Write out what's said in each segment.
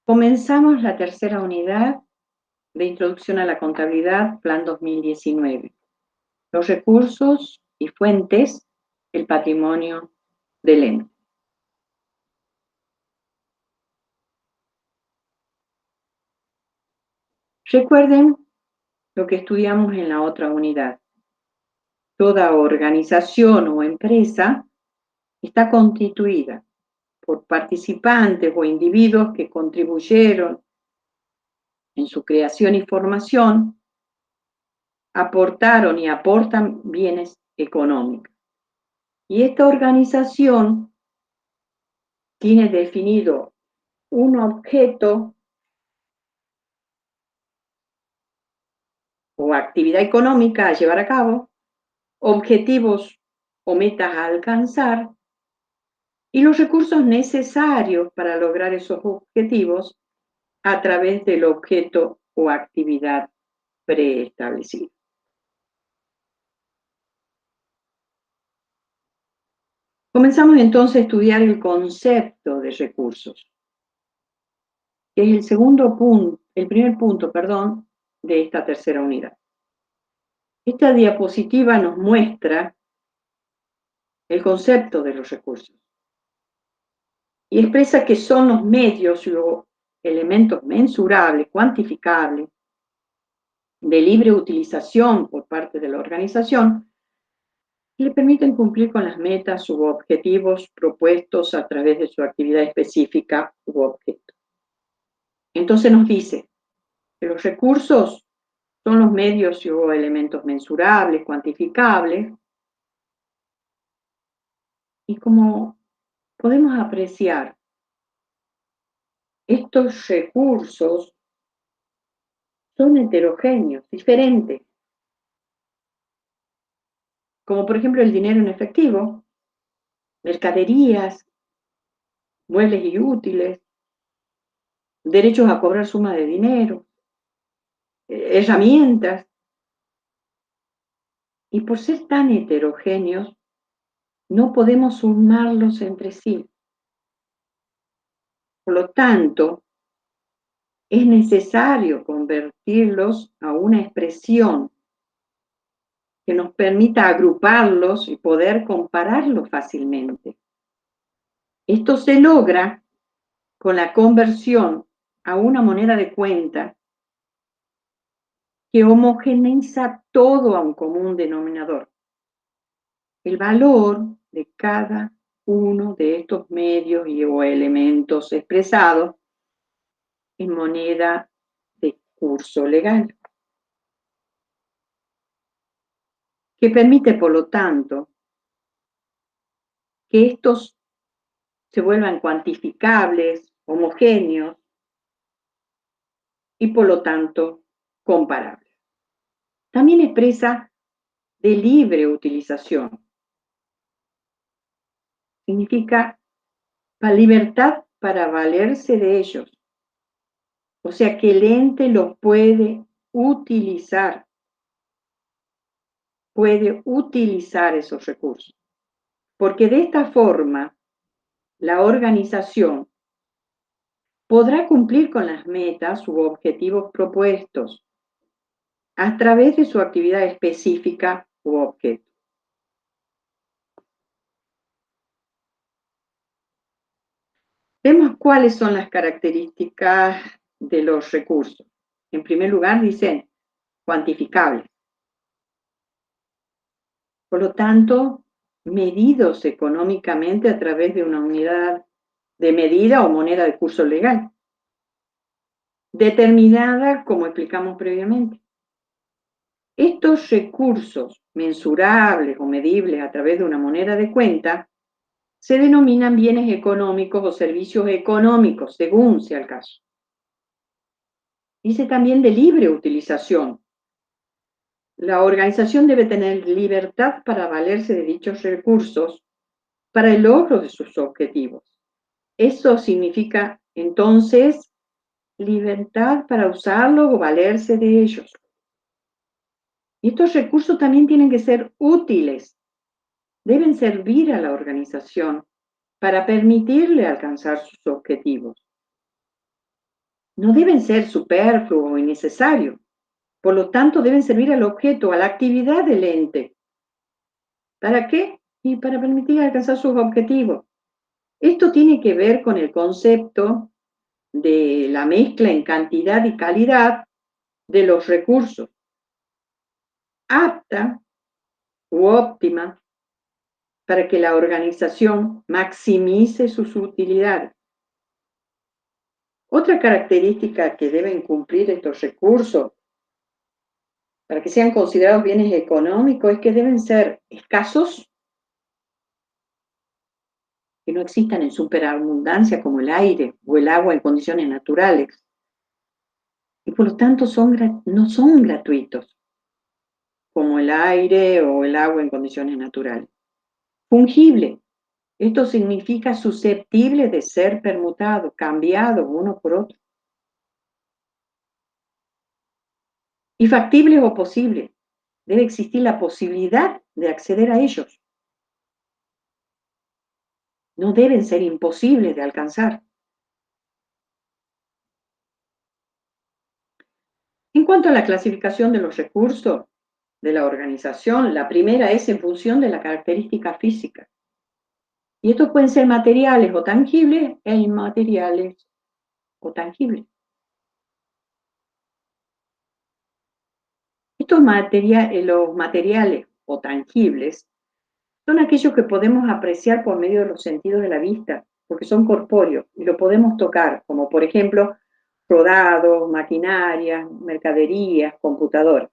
Comenzamos la tercera unidad de Introducción a la Contabilidad, Plan 2019. Los recursos y fuentes del patrimonio del ente. Recuerden lo que estudiamos en la otra unidad. Toda organización o empresa está constituida por participantes o individuos que contribuyeron en su creación y formación, aportaron y aportan bienes económicos. Y esta organización tiene definido un objeto o actividad económica a llevar a cabo, objetivos o metas a alcanzar y los recursos necesarios para lograr esos objetivos a través del objeto o actividad preestablecida. Comenzamos entonces a estudiar el concepto de recursos, que es el primer punto, de esta tercera unidad. Esta diapositiva nos muestra el concepto de los recursos y expresa que son los medios o elementos mensurables, cuantificables, de libre utilización por parte de la organización que le permiten cumplir con las metas u objetivos propuestos a través de su actividad específica u objeto. Entonces nos dice que los recursos son los medios o elementos mensurables, cuantificables, y como podemos apreciar, estos recursos son heterogéneos, diferentes, como por ejemplo el dinero en efectivo, mercaderías, muebles y útiles, derechos a cobrar suma de dinero, herramientas, y por ser tan heterogéneos, no podemos sumarlos entre sí. Por lo tanto, es necesario convertirlos a una expresión que nos permita agruparlos y poder compararlos fácilmente. Esto se logra con la conversión a una moneda de cuenta que homogeneiza todo a un común denominador. El valor de cada uno de estos medios o elementos expresados en moneda de curso legal, que permite, por lo tanto, que estos se vuelvan cuantificables, homogéneos y, por lo tanto, comparables. También expresa de libre utilización. Significa la libertad para valerse de ellos. O sea que el ente los puede utilizar esos recursos. Porque de esta forma, la organización podrá cumplir con las metas u objetivos propuestos a través de su actividad específica u objeto. Vemos cuáles son las características de los recursos. En primer lugar, dicen cuantificables. Por lo tanto, medidos económicamente a través de una unidad de medida o moneda de curso legal, determinada como explicamos previamente. Estos recursos mensurables o medibles a través de una moneda de cuenta se denominan bienes económicos o servicios económicos, según sea el caso. Dice también de libre utilización. La organización debe tener libertad para valerse de dichos recursos para el logro de sus objetivos. Eso significa, entonces, libertad para usarlos o valerse de ellos. Y estos recursos también tienen que ser útiles. Deben servir a la organización para permitirle alcanzar sus objetivos. no deben ser superfluos o innecesarios. Por lo tanto, deben servir al objeto, a la actividad del ente. ¿Para qué? Y para permitir alcanzar sus objetivos. Esto tiene que ver con el concepto de la mezcla en cantidad y calidad de los recursos, apta u óptima para que la organización maximice sus utilidades. Otra característica que deben cumplir estos recursos para que sean considerados bienes económicos es que deben ser escasos, que no existan en superabundancia como el aire o el agua en condiciones naturales, y por lo tanto no son gratuitos como el aire o el agua en condiciones naturales. Fungible, esto significa susceptible de ser permutado, cambiado uno por otro. Y factible o posible, debe existir la posibilidad de acceder a ellos. No deben ser imposibles de alcanzar. En cuanto a la clasificación de los recursos de la organización, la primera es en función de la característica física. Y estos pueden ser materiales o tangibles e inmateriales o tangibles. Los materiales o tangibles son aquellos que podemos apreciar por medio de los sentidos de la vista, porque son corpóreos y lo podemos tocar, como por ejemplo rodados, maquinarias, mercaderías, computadoras.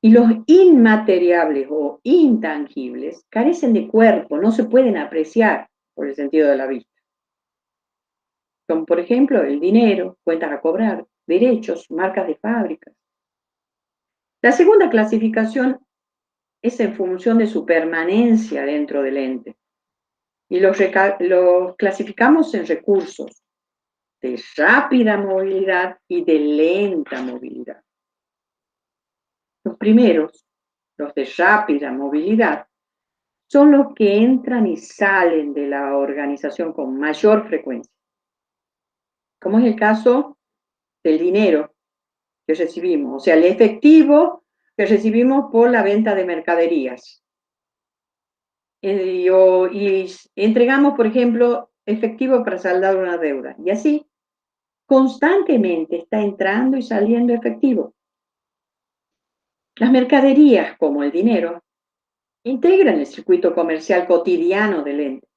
Y los inmateriales o intangibles carecen de cuerpo, no se pueden apreciar por el sentido de la vista. Como por ejemplo el dinero, cuentas a cobrar, derechos, marcas de fábricas. La segunda clasificación es en función de su permanencia dentro del ente. Y los clasificamos en recursos de rápida movilidad y de lenta movilidad. Los primeros, los de rápida movilidad, son los que entran y salen de la organización con mayor frecuencia, como es el caso del dinero que recibimos, o sea, el efectivo que recibimos por la venta de mercaderías. Y entregamos, por ejemplo, efectivo para saldar una deuda. Y así, constantemente está entrando y saliendo efectivo. Las mercaderías, como el dinero, integran el circuito comercial cotidiano del ente,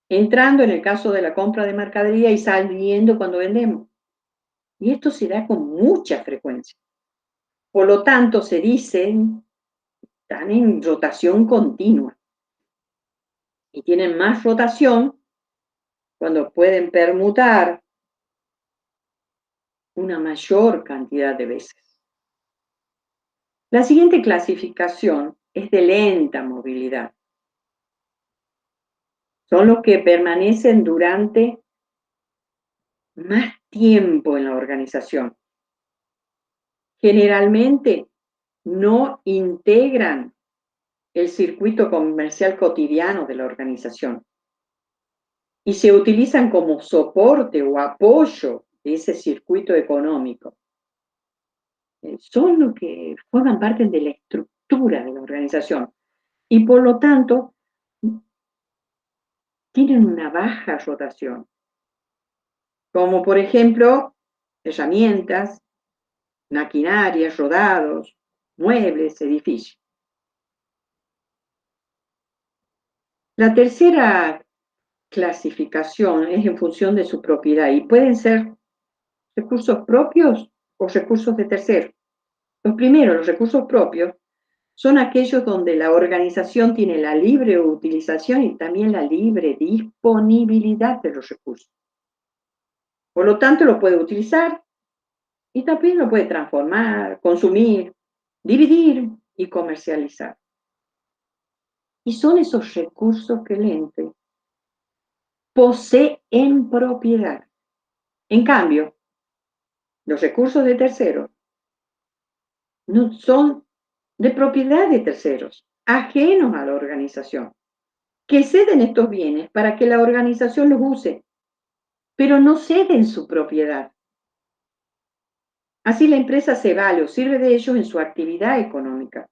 entrando en el caso de la compra de mercadería y saliendo cuando vendemos. Y esto se da con mucha frecuencia. Por lo tanto, se dicen, están en rotación continua. Y tienen más rotación cuando pueden permutar una mayor cantidad de veces. La siguiente clasificación es de lenta movilidad. Son los que permanecen durante más tiempo en la organización. Generalmente no integran el circuito comercial cotidiano de la organización y se utilizan como soporte o apoyo de ese circuito económico. Son los que forman parte de la estructura de la organización y por lo tanto tienen una baja rotación, como por ejemplo herramientas, maquinarias, rodados, muebles, edificios. La tercera clasificación es en función de su propiedad y pueden ser recursos propios o recursos de terceros. Los primeros, los recursos propios, son aquellos donde la organización tiene la libre utilización y también la libre disponibilidad de los recursos. Por lo tanto, lo puede utilizar y también lo puede transformar, consumir, dividir y comercializar. Y son esos recursos que el ente posee en propiedad. En cambio, los recursos de terceros no son de propiedad de terceros, ajenos a la organización, que ceden estos bienes para que la organización los use, pero no ceden su propiedad. Así la empresa se vale o sirve de ellos en su actividad económica.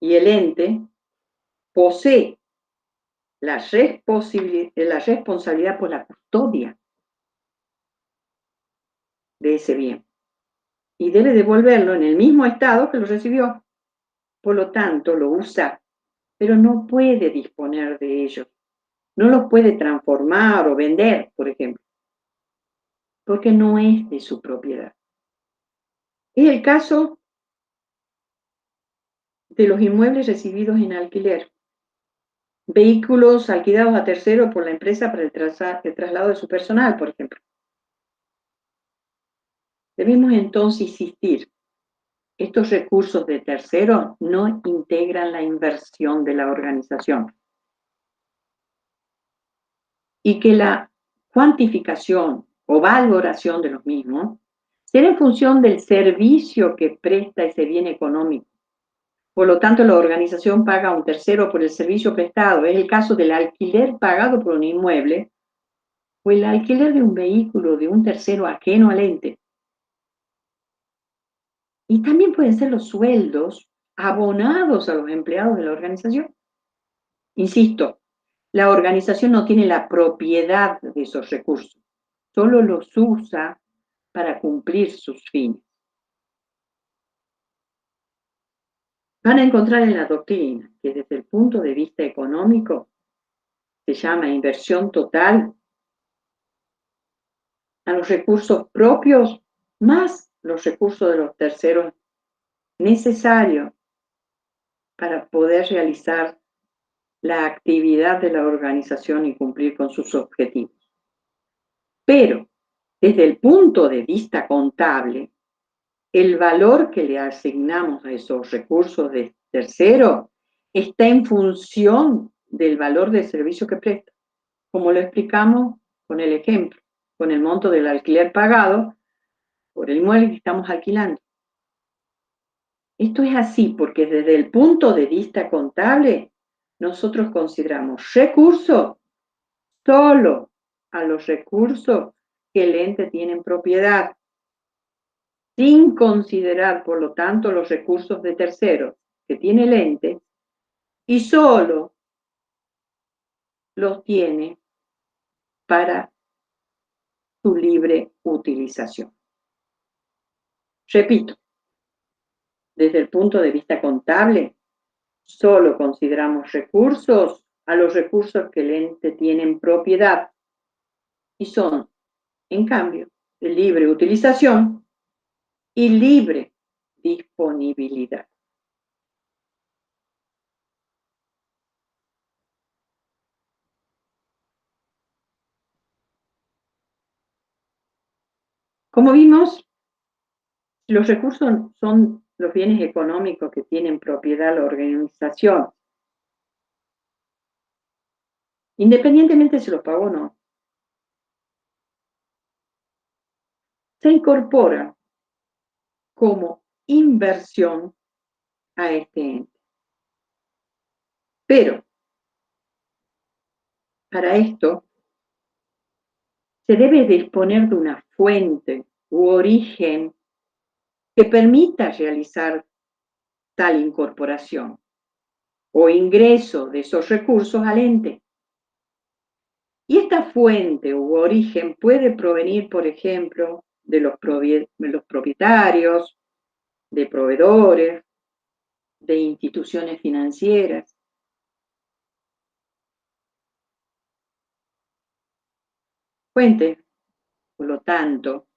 Y el ente posee la responsabilidad por la custodia de ese bien y debe devolverlo en el mismo estado que lo recibió. Por lo tanto, lo usa, pero no puede disponer de ellos. No los puede transformar o vender, por ejemplo, porque no es de su propiedad. Es el caso de los inmuebles recibidos en alquiler, vehículos alquilados a terceros por la empresa para el traslado de su personal, por ejemplo. Debemos entonces insistir, estos recursos de terceros no integran la inversión de la organización y que la cuantificación o valoración de los mismos será en función del servicio que presta ese bien económico. Por lo tanto, la organización paga a un tercero por el servicio prestado. Es el caso del alquiler pagado por un inmueble o el alquiler de un vehículo de un tercero ajeno al ente. Y también pueden ser los sueldos abonados a los empleados de la organización. Insisto, la organización no tiene la propiedad de esos recursos, solo los usa para cumplir sus fines. Van a encontrar en la doctrina que desde el punto de vista económico se llama inversión total a los recursos propios más los recursos de los terceros necesarios para poder realizar la actividad de la organización y cumplir con sus objetivos. Pero desde el punto de vista contable, el valor que le asignamos a esos recursos de tercero está en función del valor del servicio que presta, como lo explicamos con el ejemplo, con el monto del alquiler pagado por el inmueble que estamos alquilando. Esto es así porque desde el punto de vista contable, nosotros consideramos recursos solo a los recursos que el ente tiene en propiedad, sin considerar, por lo tanto, los recursos de terceros que tiene el ente y solo los tiene para su libre utilización. Repito, desde el punto de vista contable, solo consideramos recursos a los recursos que el ente tiene en propiedad y son, en cambio, de libre utilización y libre disponibilidad. Como vimos, los recursos son los bienes económicos que tiene en propiedad la organización, independientemente si los pagó o no. Se incorpora como inversión a este ente. Pero para esto se debe disponer de una fuente u origen que permita realizar tal incorporación o ingreso de esos recursos al ente. Y esta fuente u origen puede provenir, por ejemplo, de los propietarios, de proveedores, de instituciones financieras. Fuente, por lo tanto,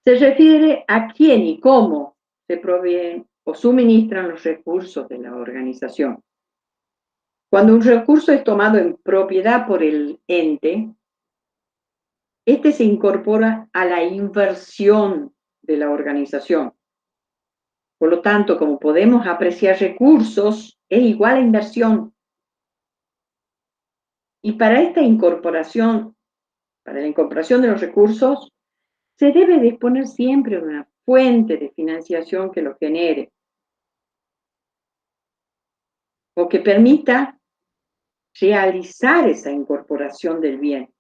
se refiere a quién y cómo se proveen o suministran los recursos de la organización. Cuando un recurso es tomado en propiedad por el ente, este se incorpora a la inversión de la organización. Por lo tanto, como podemos apreciar, recursos es igual a inversión. Y para esta incorporación, para la incorporación de los recursos, se debe disponer siempre de una fuente de financiación que lo genere o que permita realizar esa incorporación del bien,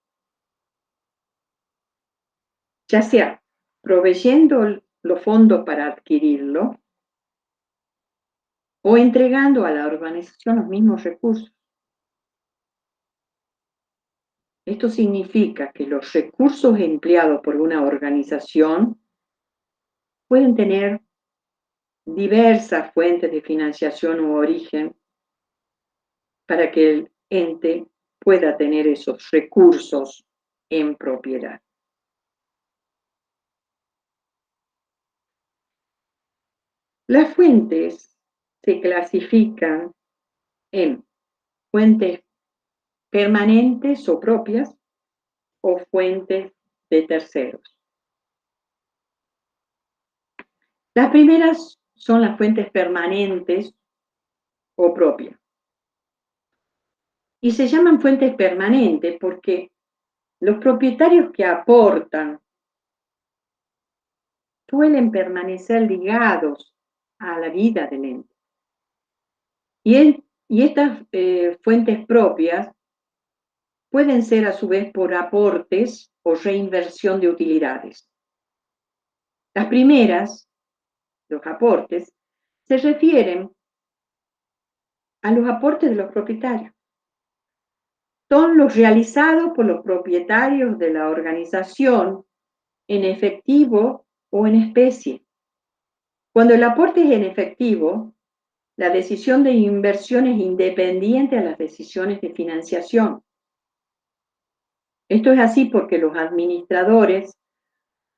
ya sea proveyendo los fondos para adquirirlo o entregando a la organización los mismos recursos. Esto significa que los recursos empleados por una organización pueden tener diversas fuentes de financiación u origen para que el ente pueda tener esos recursos en propiedad. Las fuentes se clasifican en fuentes permanentes o propias o fuentes de terceros. Las primeras son las fuentes permanentes o propias. Y se llaman fuentes permanentes porque los propietarios que aportan suelen permanecer ligados a la vida del ente. Y estas fuentes propias pueden ser a su vez por aportes o reinversión de utilidades. Las primeras, los aportes, se refieren a los aportes de los propietarios. Son los realizados por los propietarios de la organización en efectivo o en especie. Cuando el aporte es en efectivo, la decisión de inversión es independiente a las decisiones de financiación. Esto es así porque los administradores,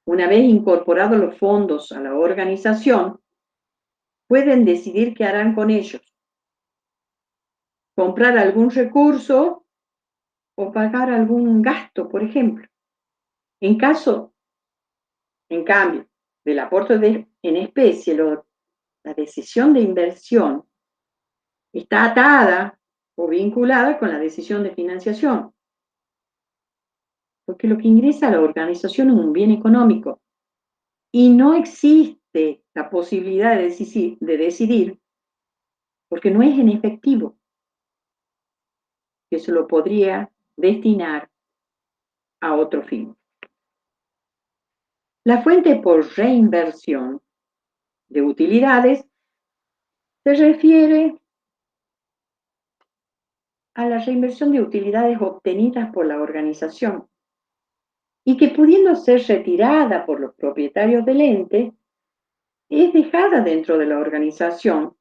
una vez incorporados los fondos a la organización, pueden decidir qué harán con ellos. Comprar algún recurso o pagar algún gasto, por ejemplo. En cambio, del aporte en especie, la decisión de inversión está atada o vinculada con la decisión de financiación. Porque lo que ingresa a la organización es un bien económico y no existe la posibilidad de decidir porque no es en efectivo, que se lo podría destinar a otro fin. La fuente por reinversión de utilidades se refiere a la reinversión de utilidades obtenidas por la organización y que pudiendo ser retirada por los propietarios del ente, es dejada dentro de la organización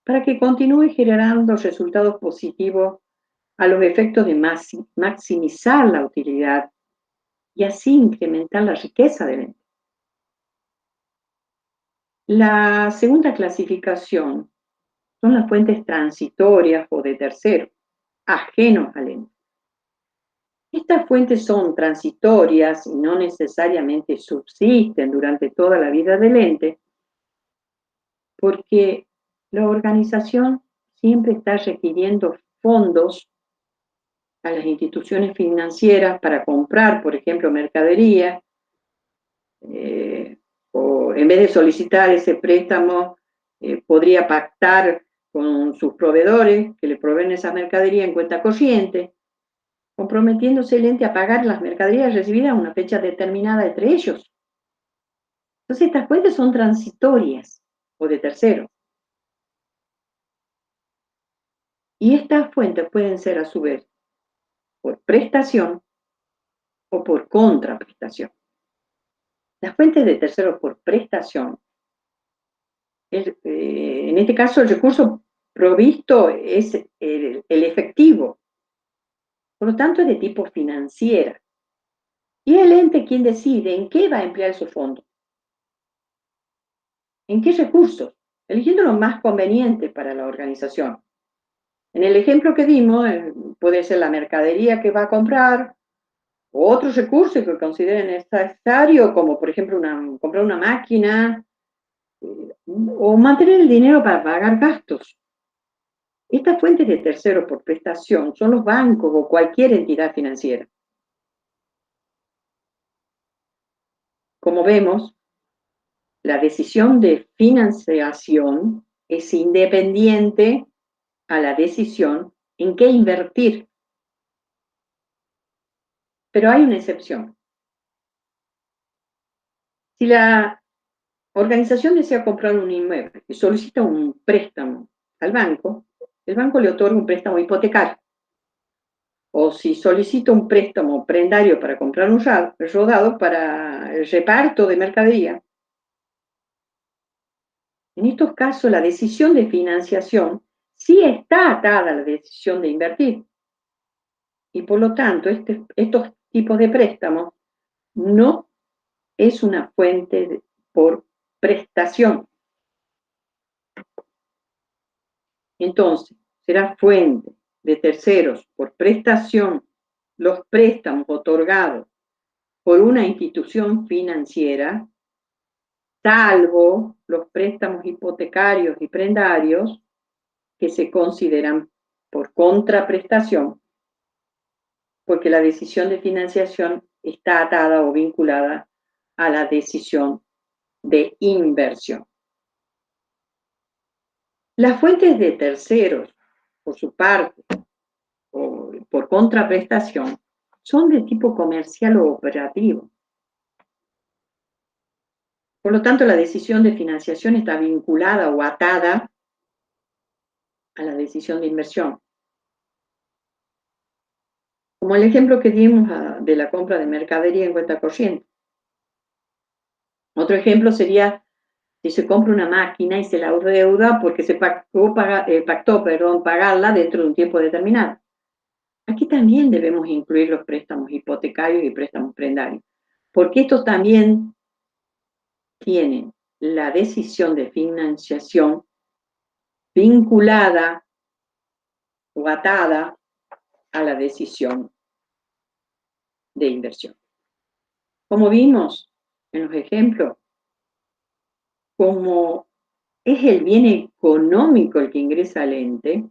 para que continúe generando resultados positivos a los efectos de maximizar la utilidad y así incrementar la riqueza del ente. La segunda clasificación son las fuentes transitorias o de terceros, ajenos al ente. Estas fuentes son transitorias y no necesariamente subsisten durante toda la vida del ente, porque la organización siempre está requiriendo fondos a las instituciones financieras para comprar, por ejemplo, mercadería, o en vez de solicitar ese préstamo, podría pactar con sus proveedores que le proveen esa mercadería en cuenta corriente, comprometiéndose el ente a pagar las mercaderías recibidas a una fecha determinada entre ellos. Entonces, estas fuentes son transitorias o de terceros. Y estas fuentes pueden ser a su vez por prestación o por contraprestación. Las fuentes de terceros por prestación, en este caso el recurso provisto es el efectivo, por lo tanto es de tipo financiera. Y es el ente quien decide en qué va a emplear su fondo, en qué recursos, eligiendo lo más conveniente para la organización. En el ejemplo que dimos, puede ser la mercadería que va a comprar, o otros recursos que consideren necesario, como por ejemplo comprar una máquina, o mantener el dinero para pagar gastos. Estas fuentes de terceros por prestación son los bancos o cualquier entidad financiera. Como vemos, la decisión de financiación es independiente a la decisión en qué invertir. Pero hay una excepción. Si la organización desea comprar un inmueble y solicita un préstamo al banco, el banco le otorga un préstamo hipotecario. O si solicita un préstamo prendario para comprar un rodado para el reparto de mercadería. En estos casos, la decisión de financiación sí está atada a la decisión de invertir. Y por lo tanto, estos tipos de préstamos no es una fuente por prestación. Entonces, será fuente de terceros por prestación los préstamos otorgados por una institución financiera, salvo los préstamos hipotecarios y prendarios que se consideran por contraprestación, porque la decisión de financiación está atada o vinculada a la decisión de inversión. Las fuentes de terceros, por su parte, o por contraprestación, son de tipo comercial o operativo. Por lo tanto, la decisión de financiación está vinculada o atada a la decisión de inversión. Como el ejemplo que dimos de la compra de mercadería en cuenta corriente. Otro ejemplo sería si se compra una máquina y se la deuda porque se pactó pagarla dentro de un tiempo determinado. Aquí también debemos incluir los préstamos hipotecarios y préstamos prendarios, porque estos también tienen la decisión de financiación vinculada o atada a la decisión de inversión. Como vimos en los ejemplos, como es el bien económico el que ingresa al ente,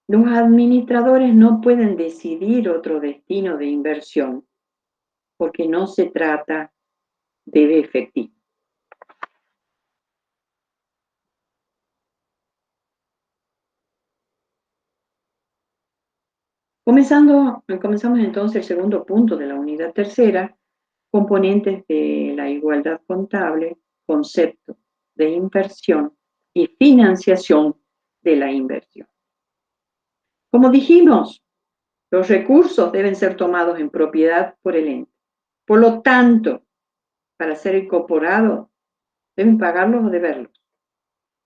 los administradores no pueden decidir otro destino de inversión porque no se trata de efectivo. Comenzamos entonces el segundo punto de la unidad tercera, componentes de la igualdad contable, concepto de inversión y financiación de la inversión. Como dijimos, los recursos deben ser tomados en propiedad por el ente. Por lo tanto, para ser incorporados, deben pagarlos o deberlos.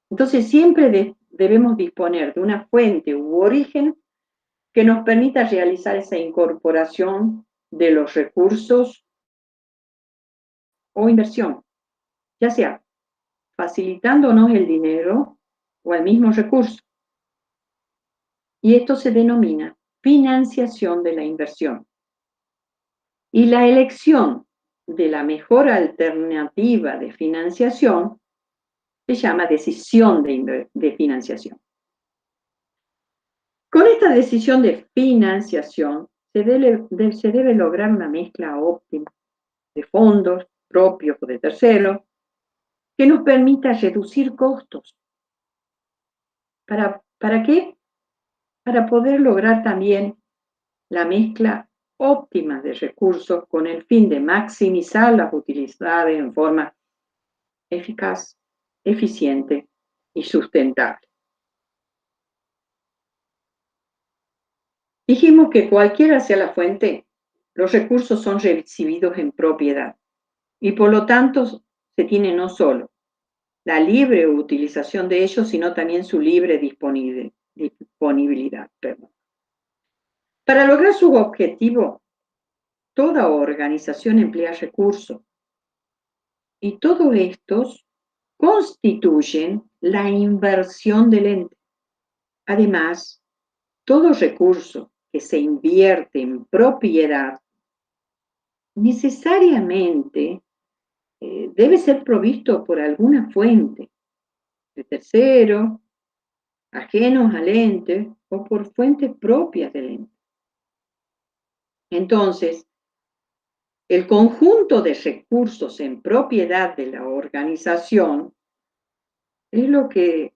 Entonces, siempre debemos disponer de una fuente u origen que nos permita realizar esa incorporación de los recursos o inversión, ya sea facilitándonos el dinero o el mismo recurso. Y esto se denomina financiación de la inversión. Y la elección de la mejor alternativa de financiación se llama decisión de financiación. Con esta decisión de financiación se debe lograr una mezcla óptima de fondos propios o de terceros que nos permita reducir costos. ¿Para qué? Para poder lograr también la mezcla óptima de recursos con el fin de maximizar las utilidades en forma eficaz, eficiente y sustentable. Dijimos que cualquiera sea la fuente, los recursos son recibidos en propiedad y por lo tanto se tiene no solo la libre utilización de ellos, sino también su libre disponibilidad. Para lograr su objetivo, toda organización emplea recursos y todos estos constituyen la inversión del ente. Además, todo recurso que se invierte en propiedad necesariamente debe ser provisto por alguna fuente de tercero, ajenos al ente o por fuentes propias del ente. Entonces, el conjunto de recursos en propiedad de la organización es lo que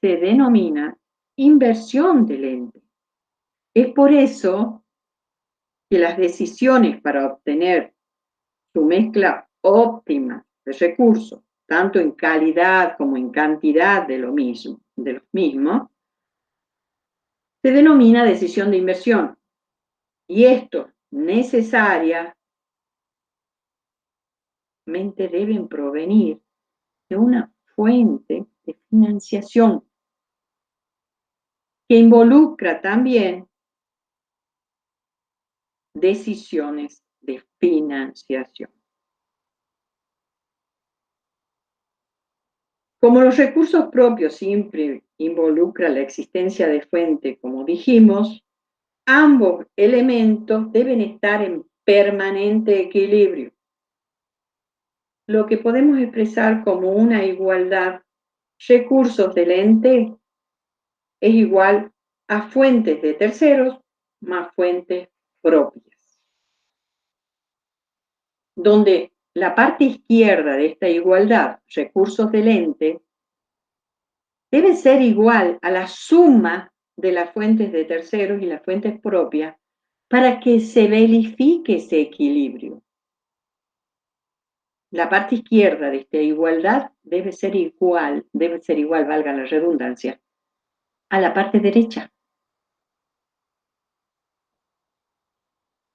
se denomina inversión del ente. Es por eso que las decisiones para obtener su mezcla óptimas de recursos, tanto en calidad como en cantidad de los mismos, se denomina decisión de inversión. Y esto necesariamente deben provenir de una fuente de financiación que involucra también decisiones de financiación. Como los recursos propios siempre involucran la existencia de fuente, como dijimos, ambos elementos deben estar en permanente equilibrio, lo que podemos expresar como una igualdad. Recursos del ente es igual a fuentes de terceros más fuentes propias, donde la parte izquierda de esta igualdad, recursos del ente, debe ser igual a la suma de las fuentes de terceros y las fuentes propias para que se verifique ese equilibrio. La parte izquierda de esta igualdad debe ser igual, valga la redundancia, a la parte derecha.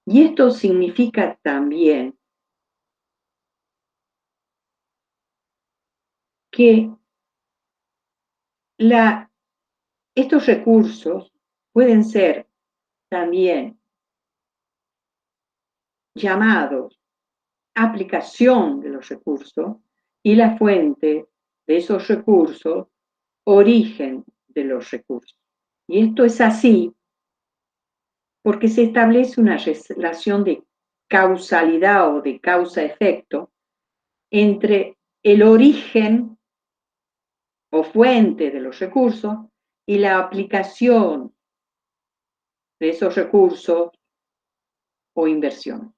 Y esto significa también que estos recursos pueden ser también llamados aplicación de los recursos y la fuente de esos recursos, origen de los recursos. Y esto es así porque se establece una relación de causalidad o de causa-efecto entre el origen o fuente de los recursos y la aplicación de esos recursos o inversión.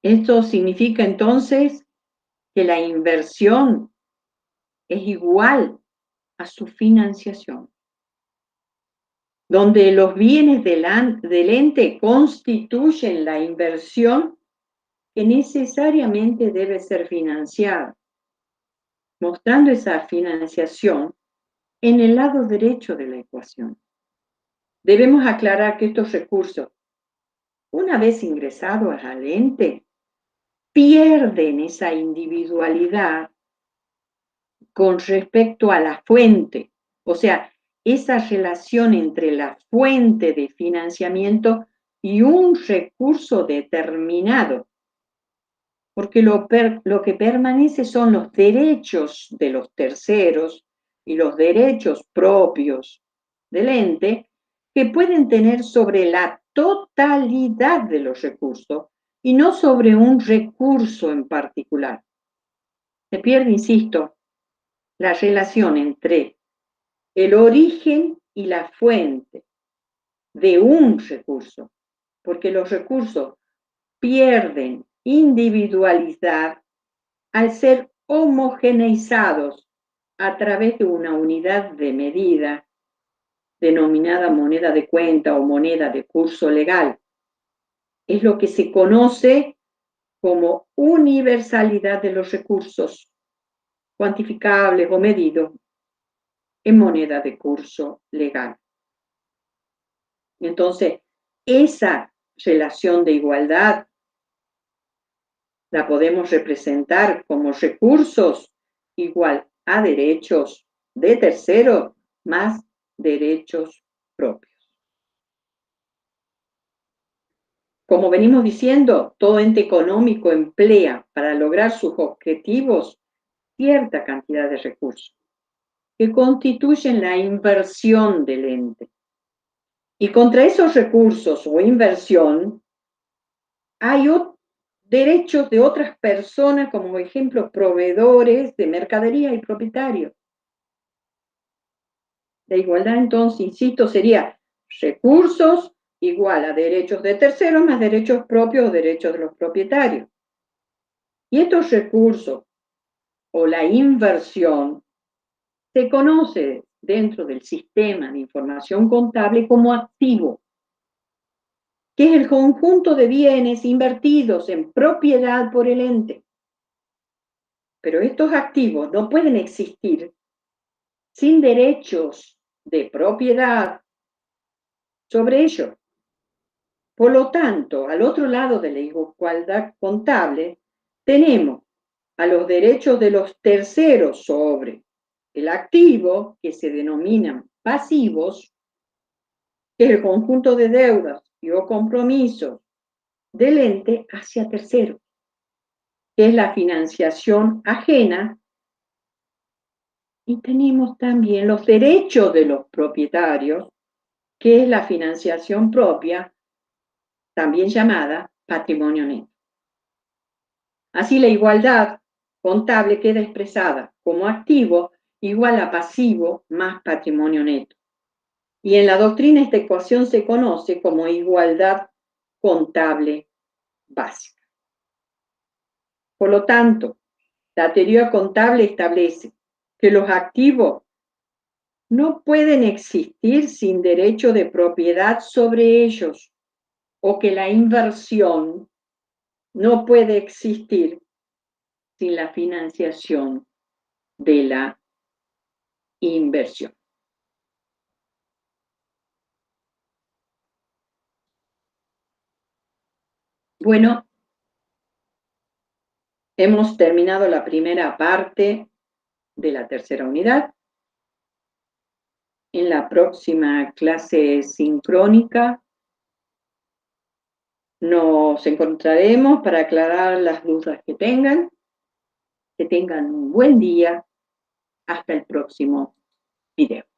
Esto significa entonces que la inversión es igual a su financiación, donde los bienes del ente constituyen la inversión que necesariamente debe ser financiada, mostrando esa financiación en el lado derecho de la ecuación. Debemos aclarar que estos recursos, una vez ingresados al ente, pierden esa individualidad con respecto a la fuente, o sea, esa relación entre la fuente de financiamiento y un recurso determinado, porque lo que permanece son los derechos de los terceros y los derechos propios del ente que pueden tener sobre la totalidad de los recursos y no sobre un recurso en particular. Se pierde, insisto, la relación entre el origen y la fuente de un recurso, porque los recursos pierden individualidad al ser homogeneizados a través de una unidad de medida denominada moneda de cuenta o moneda de curso legal. Es lo que se conoce como universalidad de los recursos cuantificables o medidos en moneda de curso legal. Entonces, esa relación de igualdad la podemos representar como recursos igual a derechos de terceros más derechos propios. Como venimos diciendo, todo ente económico emplea para lograr sus objetivos cierta cantidad de recursos que constituyen la inversión del ente. Y contra esos recursos o inversión hay derechos de otras personas, como por ejemplo proveedores de mercadería y propietarios. La igualdad entonces, insisto, sería recursos igual a derechos de terceros más derechos propios o derechos de los propietarios. Y estos recursos o la inversión se conoce dentro del sistema de información contable como activo. que es el conjunto de bienes invertidos en propiedad por el ente. Pero estos activos no pueden existir sin derechos de propiedad sobre ellos. Por lo tanto, al otro lado de la igualdad contable, tenemos a los derechos de los terceros sobre el activo, que se denominan pasivos, que es el conjunto de deudas y o compromisos del ente hacia terceros, que es la financiación ajena, y tenemos también los derechos de los propietarios, que es la financiación propia, también llamada patrimonio neto. Así la igualdad contable queda expresada como activo igual a pasivo más patrimonio neto. Y en la doctrina esta ecuación se conoce como igualdad contable básica. Por lo tanto, la teoría contable establece que los activos no pueden existir sin derecho de propiedad sobre ellos, o que la inversión no puede existir sin la financiación de la inversión. Bueno, hemos terminado la primera parte de la tercera unidad. En la próxima clase sincrónica nos encontraremos para aclarar las dudas que tengan. Que tengan un buen día. Hasta el próximo video.